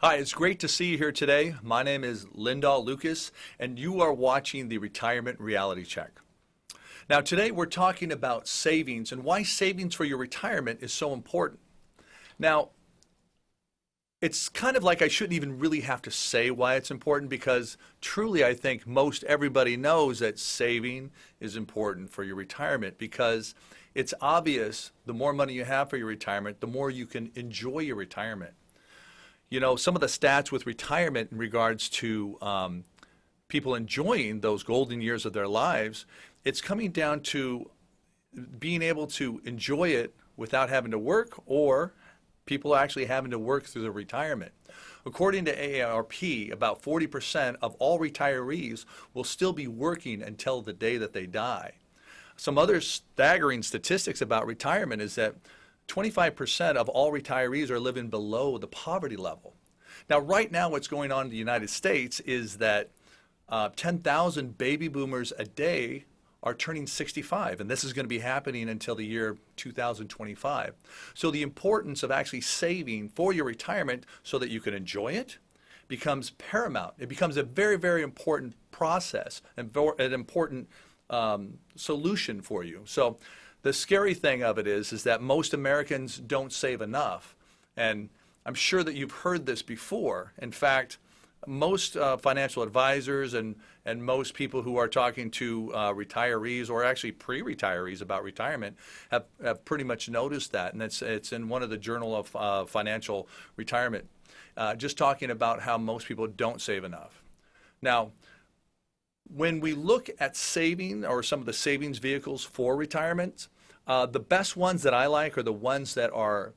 Hi, it's great to see you here today. My name is Lindahl Lucas, and you are watching the Retirement Reality Check. Now, today we're talking about savings and why savings for your retirement is so important. Now, it's kind of like I shouldn't even really have to say why it's important because truly I think most everybody knows that saving is important for your retirement because it's obvious the more money you have for your retirement, the more you can enjoy your retirement. You know, some of the stats with retirement in regards to people enjoying those golden years of their lives, it's coming down to being able to enjoy it without having to work or people actually having to work through their retirement. According to AARP, about 40% of all retirees will still be working until the day that they die. Some other staggering statistics about retirement is that 25% of all retirees are living below the poverty level. Now, right now, what's going on in the United States is that 10,000 baby boomers a day are turning 65, and this is going to be happening until the year 2025. So the importance of actually saving for your retirement so that you can enjoy it becomes paramount. It becomes a very, very important process and an important solution for you. So the scary thing of it is that most Americans don't save enough. And I'm sure that you've heard this before. In fact, most financial advisors and most people who are talking to retirees or actually pre-retirees about retirement have pretty much noticed that. And it's in one of the Journal of Financial Retirement, just talking about how most people don't save enough. Now, when we look at saving or some of the savings vehicles for retirement, the best ones that I like are the ones that are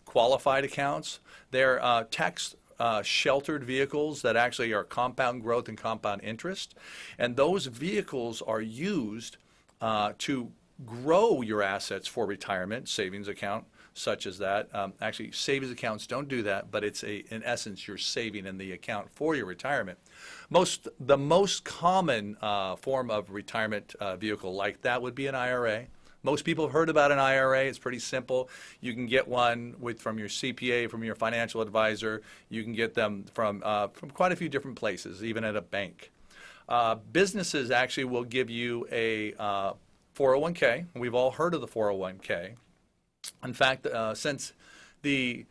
qualified accounts. They're tax sheltered vehicles that actually are compound growth and compound interest. And those vehicles are used to grow your assets for retirement, savings account such as that. Actually, savings accounts don't do that, but it's in essence, you're saving in the account for your retirement. The most common form of retirement vehicle like that would be an IRA. Most people have heard about an IRA. It's pretty simple. You can get one from your CPA, from your financial advisor. You can get them from quite a few different places, even at a bank. Businesses actually will give you a 401k. We've all heard of the 401k. In fact, since the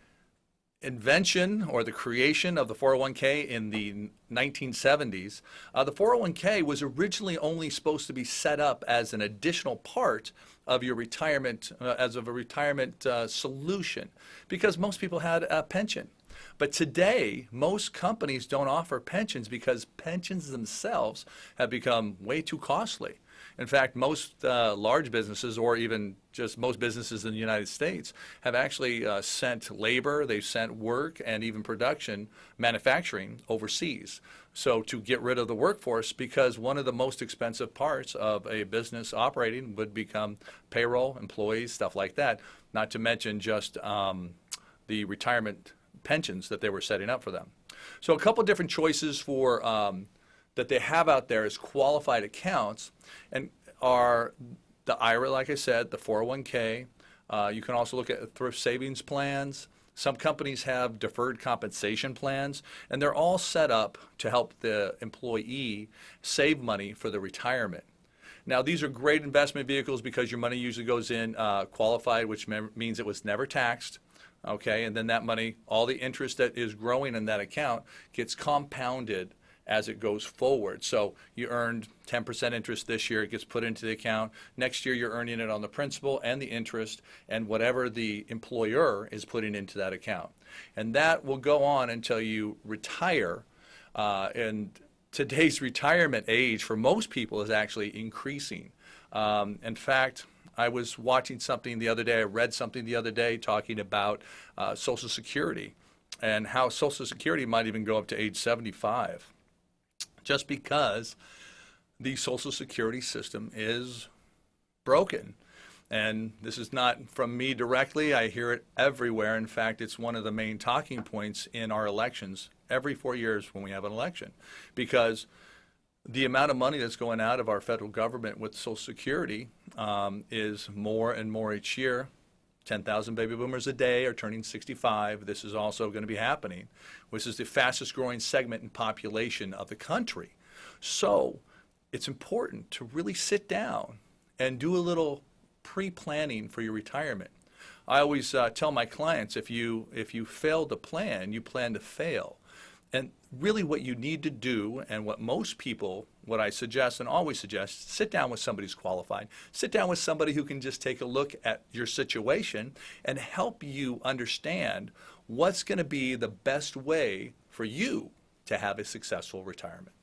invention or the creation of the 401k in the 1970s, the 401k was originally only supposed to be set up as an additional part of your retirement, as of a retirement solution, because most people had a pension. But today, most companies don't offer pensions because pensions themselves have become way too costly. In fact, most large businesses, or even just most businesses in the United States, have actually sent labor, they've sent work, and even production, manufacturing overseas. So to get rid of the workforce, because one of the most expensive parts of a business operating would become payroll, employees, stuff like that, not to mention just the retirement pensions that they were setting up for them. So a couple different choices for that they have out there as qualified accounts and are the IRA, like I said, the 401k. You can also look at thrift savings plans. Some companies have deferred compensation plans, and they're all set up to help the employee save money for the retirement. Now, these are great investment vehicles because your money usually goes in qualified, which means it was never taxed. Okay, and then that money, all the interest that is growing in that account gets compounded as it goes forward. So you earned 10% interest this year, it gets put into the account. Next year you're earning it on the principal and the interest and whatever the employer is putting into that account. And that will go on until you retire. And today's retirement age for most people is actually increasing. In fact, I was watching something the other day, I read something the other day talking about Social Security and how Social Security might even go up to age 75. Just because the Social Security system is broken. And this is not from me directly. I hear it everywhere. In fact, it's one of the main talking points in our elections every 4 years when we have an election. Because the amount of money that's going out of our federal government with Social Security is more and more each year. 10,000 baby boomers a day are turning 65. This is also going to be happening. This is the fastest growing segment in population of the country. So it's important to really sit down and do a little pre-planning for your retirement. I always tell my clients, if you fail to plan, you plan to fail. And really what you need to do, and what most people, what I suggest and always suggest, sit down with somebody who's qualified. Sit down with somebody who can just take a look at your situation and help you understand what's going to be the best way for you to have a successful retirement.